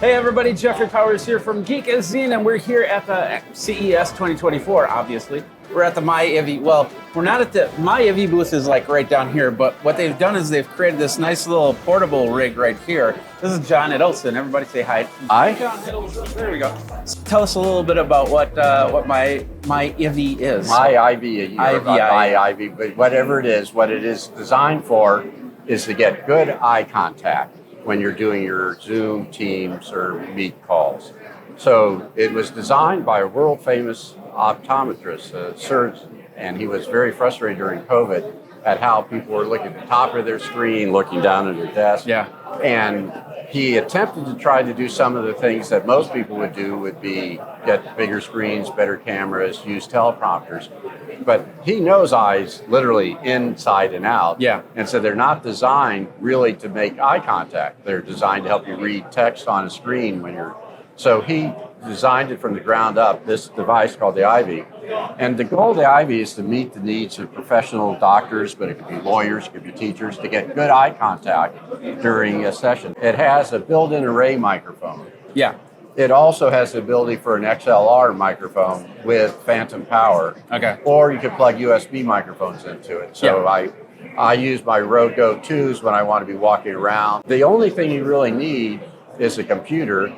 Hey everybody, Jeffrey Powers here from Geekazine, and we're here at the CES 2024, obviously. We're at the iVi. Well, we're not at the iVi booth is like right down here, but what they've done is they've created this nice little portable rig right here. This is John Edelson. Everybody say hi. Hi. John Edelson. There we go. So tell us a little bit about what my iVi is. My iVi, iVi, but whatever it is, what it is designed for is to get good eye contact when you're doing your Zoom, Teams, or Meet calls. So it was designed by a world famous optometrist, a surgeon, and he was very frustrated during COVID at how people were looking at the top of their screen, looking down at their desk. Yeah. And he attempted to try to do some of the things that most people would do, would be get bigger screens, better cameras, use teleprompters. But he knows eyes literally inside and out. Yeah. And so they're not designed really to make eye contact. They're designed to help you read text on a screen when you're... So he designed it from the ground up, this device called the iVi. And the goal of the iVi is to meet the needs of professional doctors, but it could be lawyers, it could be teachers, to get good eye contact during a session. It has a built-in array microphone. Yeah. It also has the ability for an XLR microphone with phantom power. Okay. Or you could plug USB microphones into it. So yeah. I use my Rode Go 2s when I want to be walking around. The only thing you really need is a computer.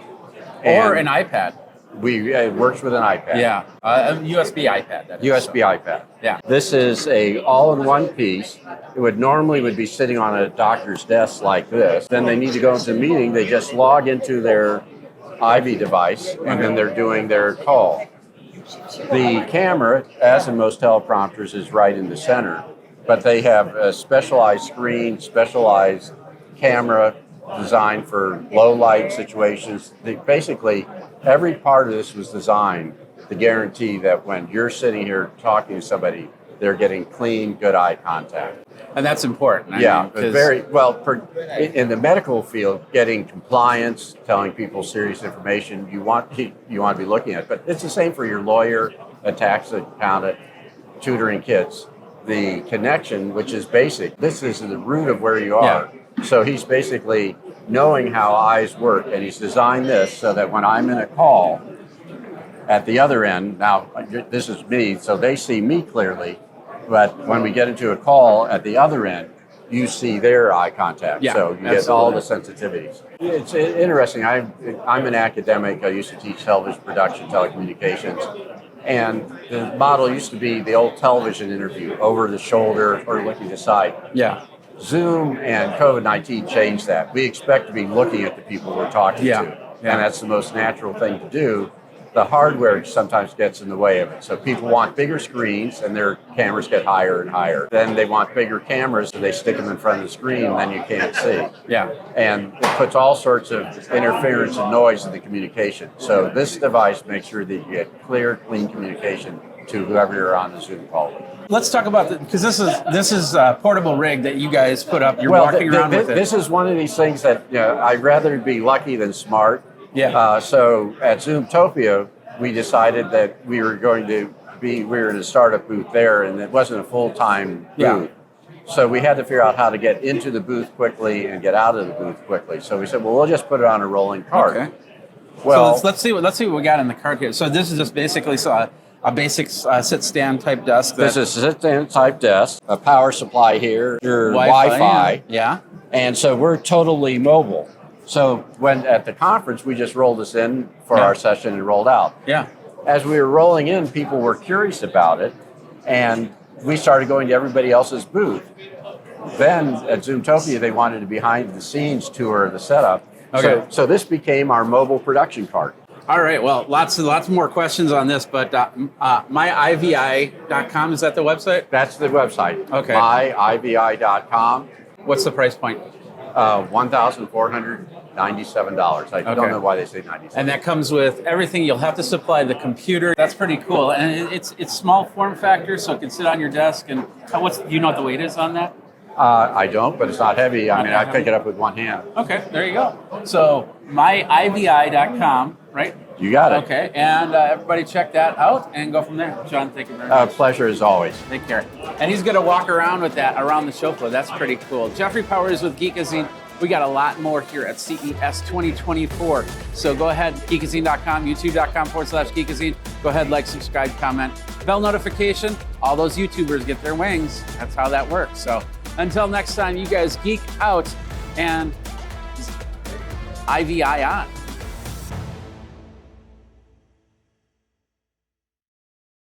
Or an iPad. It works with an iPad. Yeah, a USB iPad. That is. USB iPad. Yeah. This is a all-in-one piece. It would normally be sitting on a doctor's desk like this. Then they need to go into a meeting. They just log into their iVi device, and then they're doing their call. The camera, as in most teleprompters, is right in the center, but they have a specialized screen, specialized camera designed for low light situations. Basically, every part of this was designed to guarantee that when you're sitting here talking to somebody, they're getting clean, good eye contact. And that's important. I mean, very well. In the medical field, getting compliance, telling people serious information, you want to be looking at. But it's the same for your lawyer, a tax accountant, tutoring kids. The connection, which is basic, this is the root of where you are. Yeah. So he's basically knowing how eyes work, and he's designed this so that when I'm in a call at the other end, now this is me, so they see me clearly, but when we get into a call at the other end, you see their eye contact. Yeah, so you get all the sensitivities. It's interesting. I'm an academic. I used to teach television production, telecommunications. And the model used to be the old television interview, over the shoulder or looking aside. Yeah. Zoom and COVID-19 changed that. We expect to be looking at the people we're talking to. And that's the most natural thing to do. The hardware sometimes gets in the way of it. So people want bigger screens and their cameras get higher and higher. Then they want bigger cameras and they stick them in front of the screen and then you can't see. Yeah. And it puts all sorts of interference and noise in the communication. So this device makes sure that you get clear, clean communication to whoever you're on the Zoom call with. Let's talk about because this is a portable rig that you guys put up. You're walking around with it. This is one of these things that I'd rather be lucky than smart. Yeah. So at Zoomtopia, we decided that we were going to start a booth there, and it wasn't a full-time booth. Yeah. So we had to figure out how to get into the booth quickly and get out of the booth quickly. So we said, well, we'll just put it on a rolling cart. Okay. Well, so let's see what we got in the cart here. So this is just basically a basic sit-stand type desk. This is a sit-stand type desk, a power supply here, your Wi-Fi. Yeah. And so we're totally mobile. So when at the conference, we just rolled this in for our session and rolled out. Yeah. As we were rolling in, people were curious about it, and we started going to everybody else's booth. Then at Zoomtopia, they wanted a behind-the-scenes tour of the setup. Okay. So this became our mobile production cart. All right. Well, lots more questions on this, but myivi.com, is that the website? That's the website. Okay. myivi.com. What's the price point? $1,497. I don't know why they say 97. And that comes with everything. You'll have to supply the computer. That's pretty cool. And it's small form factor, so it can sit on your desk. And do you know what the weight is on that? I don't, but it's not heavy. I pick it up with one hand. Okay, there you go. So myivi.com, right? You got it. Okay, and everybody check that out and go from there. John, thank you very much. Pleasure as always. Take care. And he's going to walk around with that around the show floor. That's pretty cool. Jeffrey Powers with Geekazine. We got a lot more here at CES 2024. So go ahead, geekazine.com, youtube.com/Geekazine. Go ahead, like, subscribe, comment, bell notification. All those YouTubers get their wings. That's how that works. So until next time, you guys geek out and iVi on.